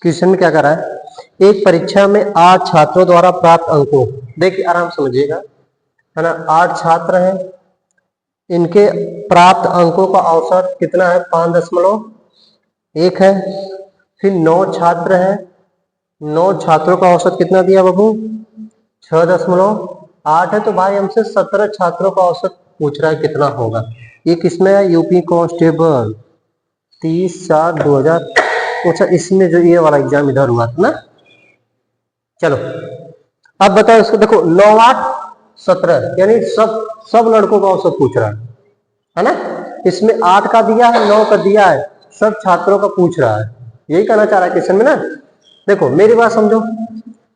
Question में क्या करा है, एक परीक्षा में 8 छात्रों द्वारा प्राप्त अंकों, देखिए आराम समझिएगा, है ना। 8 छात्र हैं, इनके प्राप्त अंकों का औसत कितना है, 5.1 है। फिर 9 छात्र हैं, 9 छात्रों का औसत कितना दिया बाबू, 6.8 है। तो भाई हमसे 17 छात्रों का औसत पूछ रहा है, कितना होगा। ये किसमें है, यूपी कांस्टेबल 30/4/2000। अच्छा, इसमें जो ये वाला एग्जाम इधर हुआ था ना। चलो अब बताओ इसको, देखो 9 8 17 यानी सब लड़कों का औसत पूछ रहा है ना। इसमें 8 का दिया है, 9 का दिया है, सब छात्रों का पूछ रहा है, यही कहना चाह रहा है क्वेश्चन में ना। देखो मेरी बात समझो,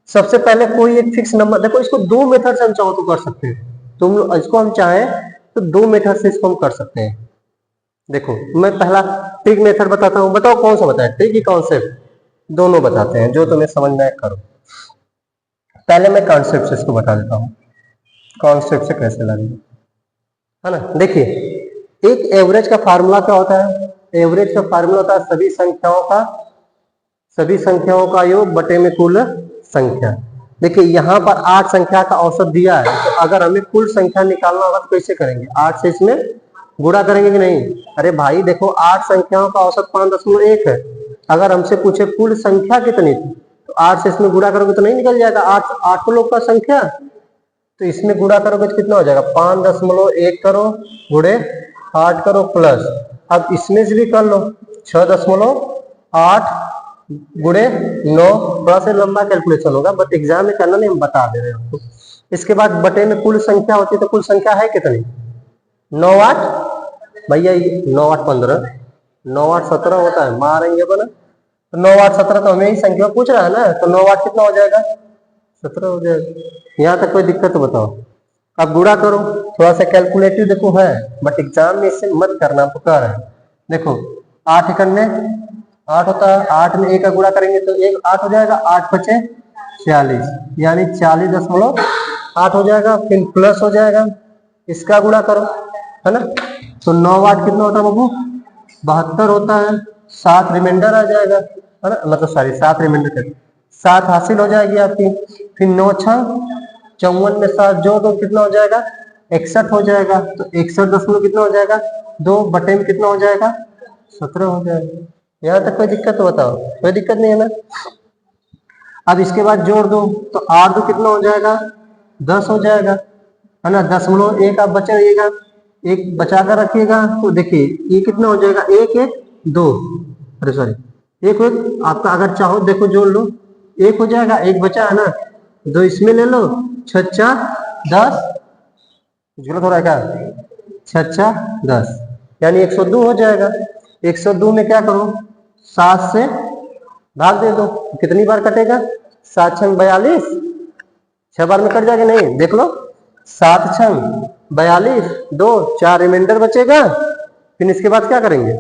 सबसे पहले कोई एक फिक्स नंबर, देखो इसको 2 मेथड से हम चाहो तो कर सकते हैं। तुम इसको हम चाहें तो 2 मेथड से इसको हम कर सकते हैं। देखो मैं पहला ट्रिक मेथड बताता हूं, बताओ कौन सा बताए, ट्रिक की कॉन्सेप्ट, दोनों बताते हैं, जो तुम्हें समझ में आए करो। पहले मैं कॉन्सेप्ट से इसको बता देता हूं, कॉन्सेप्ट से कैसे लगेगा, है ना। देखिए एक एवरेज का फार्मूला क्या होता है, एवरेज का फार्मूला होता है सभी संख्याओं का योग बटे में कुल संख्या। देखिए यहाँ पर 8 संख्या का औसत दिया है, तो अगर हमें कुल संख्या निकालना होगा तो कैसे करेंगे, 8 से इसमें गुणा करेंगे कि नहीं। अरे भाई देखो 8 संख्याओं का औसत 5.1 है, अगर हमसे पूछे कुल संख्या कितनी थी तो 8 से इसमें गुणा करोगे तो नहीं निकल जाएगा, 8 लोग का संख्या, तो इसमें गुणा करोगे तो कितना हो जाएगा, 5.1 करो गुणे 8 करो प्लस, अब इसमें से भी कर लो 6.8 गुणे 9, थोड़ा सा लंबा कैलकुलेशन होगा बट एग्जाम में करना नहीं, हम बता दे रहे हैं आपको। इसके बाद बटे में कुल संख्या होती है, तो कुल संख्या है कितनी, 9 8 भैया, 9 8 15, 9 8 17 होता है, मारेंगे बना, तो 9 8 17 तो हमें ही संख्या पूछ रहा है ना, तो 9 8 कितना हो जाएगा, 17 हो जाएगा। यहाँ तक कोई दिक्कत तो बताओ। अब गुणा करो, थोड़ा सा कैलकुलेटिव देखो है बट एग्जाम में इससे मत करना, आपको कह रहे हैं। देखो 8 एकड़ में 8 होता है, 8 में 1 का गुणा करेंगे तो 1 8 हो जाएगा, 8 5 40 यानी 40.8 हो जाएगा, फिर प्लस हो जाएगा, इसका गुणा करो, है ना। तो 9 8 कितना होता है बाबू, 72 होता है, 7 रिमाइंडर आ जाएगा, है ना, मतलब सॉरी 7 रिमाइंडर 7 हासिल हो जाएगी आपकी। फिर 9 6 54 में 7 जोड़ दो कितना हो जाएगा, 61 हो जाएगा, तो 61 कितना हो जाएगा, 2 बटे में कितना हो जाएगा, 17 हो जाएगा। यहाँ तक कोई दिक्कत तो बताओ, कोई दिक्कत नहीं है ना। अब इसके बाद जोड़ दो तो 8 2 कितना हो जाएगा, 10 हो जाएगा, है ना। 0.1 आप बचाइएगा, एक बचा कर रखिएगा, तो देखिए ये कितना हो जाएगा, 1 1 2, अरे सॉरी 1 1 आपका, अगर चाहो देखो जोड़ लो, 1 हो जाएगा, 1 बचा है ना, 2 इसमें ले लो, 6 4 10, गलत हो रहा है क्या, 6 4 10 यानी 102 हो जाएगा। 102 में क्या करो, 7 से भाग दे दो, कितनी बार कटेगा, 7 6 42, 6 बार में कट जाएगा, नहीं देख लो, 7 6 42 2 4 रिमाइंडर बचेगा, फिर इसके बाद क्या करेंगे,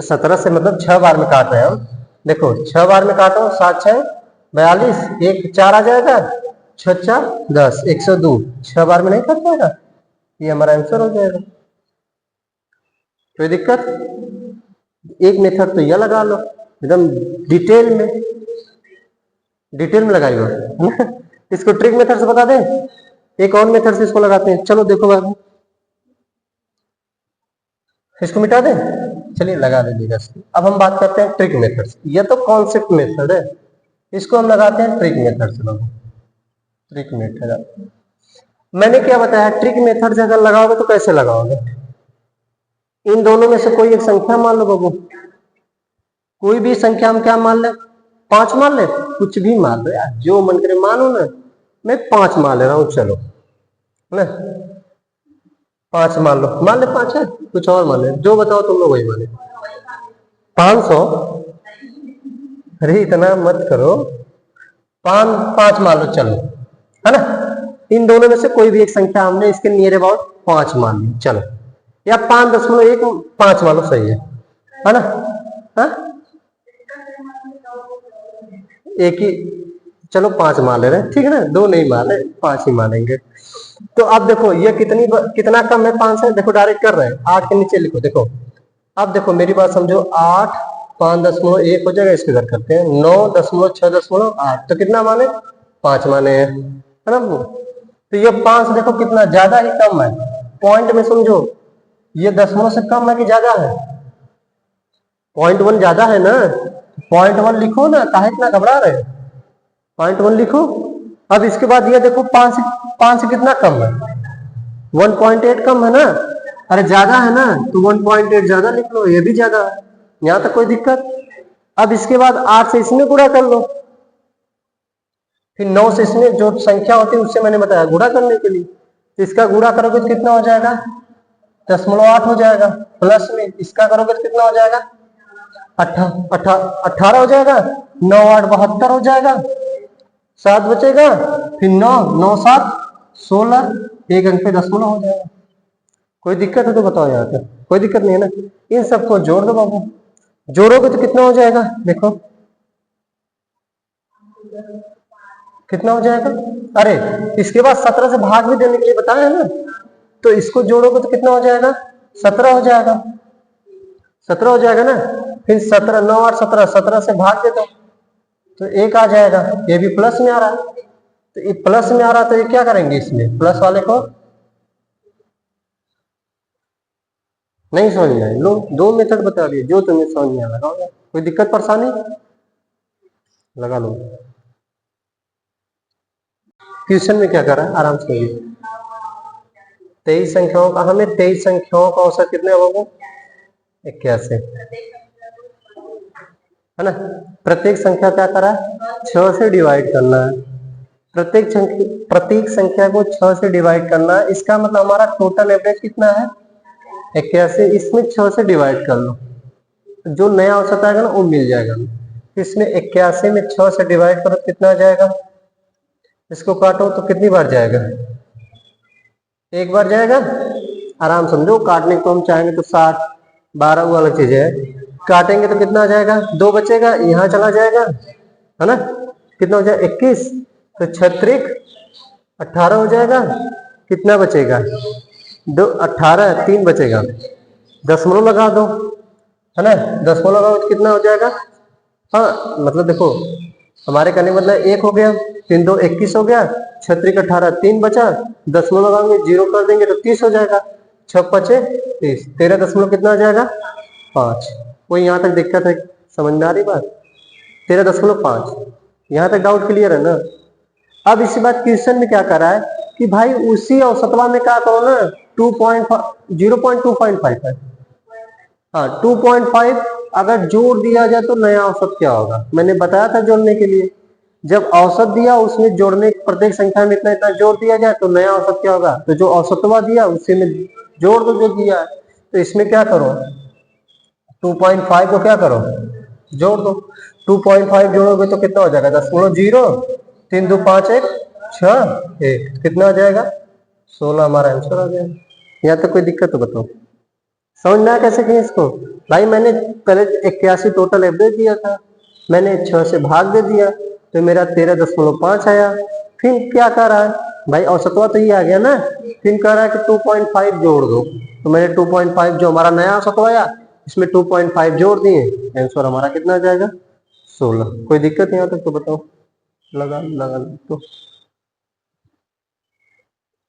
17 से मतलब 6 बार में काट रहे हैं हम, देखो 6 बार में काटो, 7 6 42 1 4 आ जाएगा, 6 4 10 102, 6 बार में नहीं कट पाएगा, ये हमारा आंसर हो जाएगा। कोई दिक्कत, एक मेथड तो यह लगा लो एकदम डिटेल में लगाइए इसको ट्रिक मेथड से बता दें, एक और मेथड से इसको लगाते हैं। चलो देखो बाबू, इसको मिटा दें, चलिए लगा दीजिएगा। अब हम बात करते हैं ट्रिक मेथड से, यह तो कॉन्सेप्ट मेथड है, इसको हम लगाते हैं ट्रिक मेथड से। लोग ट्रिक मेथड मैंने क्या बताया, ट्रिक मेथड से अगर लगाओगे तो कैसे लगाओगे, इन दोनों में से कोई एक संख्या मान लो बाबू, कोई भी संख्या हम क्या मान ले, 5 मान ले, कुछ भी मान लो यार, जो मन करे मानो ना, मैं 5 मान ले रहा हूं, चलो ना 5 मान लो, मान ले 5 है, कुछ और मान ले, जो बताओ तुम लोग वही माने, 500, अरे इतना मत करो, 5 मान लो, चलो, है ना। इन दोनों में से कोई भी एक संख्या हमने इसके नियर अबाउट 5 मान ली, चलो, या 5.15 मान लो, सही है ना। हाँ एक ही, चलो 5 मान ले रहे हैं, ठीक है ना, 2 नहीं मान रहे, 5 ही मानेंगे। तो अब देखो ये कितना कम है, 5 से, देखो डायरेक्ट कर रहे हैं, 8 के नीचे लिखो, देखो अब देखो मेरी बात समझो, 8 5.1 हो जाएगा, इसके इधर करते हैं 9.6.8, तो कितना माने 5 माने है ना। तो ये 5 देखो कितना ज्यादा ही कम है, पॉइंट में समझो ये दशमलव से कम है कि ज्यादा है, 0.1 ज्यादा है ना, 0.1 लिखो ना, काहे इतना घबरा रहे, 0.1 लिखो। अब इसके बाद ये देखो 5 से कितना कम है, 1.8 कम है ना, अरे ज्यादा है ना तो 1.8 ज्यादा लिख लो, ये भी ज्यादा है, यहां तक कोई दिक्कत। अब इसके बाद 8 से इसमें गुणा कर लो, फिर 9 से इसमें जो संख्या होती है उससे मैंने बताया गुणा करने के लिए, तो इसका गुणा करोगे तो कितना हो जाएगा 0.8 हो जाएगा, प्लस में इसका करोगे तो कितना हो जाएगा 18 हो जाएगा, 9 8 72 हो जाएगा, 7 बचेगा, फिर 9 9 7 16, एक अंक पे दशमलव हो जाएगा। कोई दिक्कत है तो बताओ यहाँ पे, कोई दिक्कत नहीं है ना। इन सबको जोड़ दो बाबू, जोड़ोगे तो कितना हो जाएगा देखो, कितना हो जाएगा, अरे इसके बाद 17 से भाग भी देने के लिए बताया है ना, तो इसको जोड़ोगे तो कितना हो जाएगा 17 हो जाएगा, 17 हो जाएगा ना। फिर 17 9 8 17, 17 से भाग दे दो तो 1 आ जाएगा, ये भी प्लस में आ रहा है, तो ये प्लस में आ रहा है तो ये क्या करेंगे, इसमें प्लस वाले को नहीं समझ में आए लो, 2 मेथड बता दिए, जो तुम्हें समझ में आ लगाओ, कोई दिक्कत परेशानी लगा लो। क्वेश्चन में क्या कर रहा है आराम से, 23 संख्याओं का, हमें 23 संख्याओं का औसत कितने होगा 81 है ना। प्रत्येक संख्या क्या करा 6 से डिवाइड करना है, प्रत्येक संख्या को 6 से डिवाइड करना है, इसका मतलब हमारा टोटल एवरेज कितना है 81, इसमें 6 से डिवाइड कर लो, जो नया औसत आएगा ना वो मिल जाएगा। इसमें 81 में 6 से डिवाइड करो कितना आ जाएगा, इसको काटो तो कितनी बार जाएगा, एक बार जाएगा, आराम समझो, काटने को हम चाहेंगे तो 60 12 वो अलग चीज है, काटेंगे तो कितना आ जाएगा 2 बचेगा, यहाँ चला जाएगा है ना, कितना हो जाएगा 21, तो 36 18 हो जाएगा, कितना बचेगा 2 18 3 बचेगा, दशमलव लगा दो है ना, दशमलव लगाओ तो कितना हो जाएगा, हाँ मतलब देखो हमारे कहने का मतलब 1 हो गया, 3 2 21 हो गया, 36 18 3 बचा, दशमलव लगाएंगे 0 कर देंगे तो 30 हो जाएगा, 6 5 30, 13 दशमलव कितना आ जाएगा 5, वो यहाँ तक दिक्कत है, समझ में आ रही बात, 13.5, यहाँ तक डाउट क्लियर है ना। अब इसी बात क्वेश्चन में क्या कर रहा है कि भाई उसी औसतवा में क्या करो ना 0.25 है, हाँ 2.5 अगर जोड़ दिया जाए तो नया औसत क्या होगा, मैंने बताया था जोड़ने के लिए, जब औसत दिया उसमें जोड़ने प्रत्येक संख्या में इतना इतना जोड़ दिया जाए तो नया औसत क्या होगा, तो जो औसतवा दिया उसी में जोड़ दो जो दिया है, तो इसमें क्या करो 2.5 को क्या करो जोड़ दो, 2.5 जोड़ोगे तो कितना हो जाएगा 10.0, 3 2 5 1 6 1, कितना आ जाएगा 16, हमारा आंसर आ जाएगा। यहाँ तक कोई दिक्कत तो बताओ, समझ में आया कैसे किया इसको, भाई मैंने पहले 81 टोटल एवरेज दिया था, मैंने 6 से भाग दे दिया तो मेरा 13.5 आया, फिर क्या कर रहा है भाई औसतवा तो ये आ गया ना, फिर कह रहा है कि 2.5 जोड़ दो, तो मैंने 2.5 जो हमारा नया औसतवा आया इसमें 2.5 जोड़ दिए, आंसर हमारा कितना आ जाएगा 16। कोई दिक्कत यहाँ तक तो बताओ, लगा तो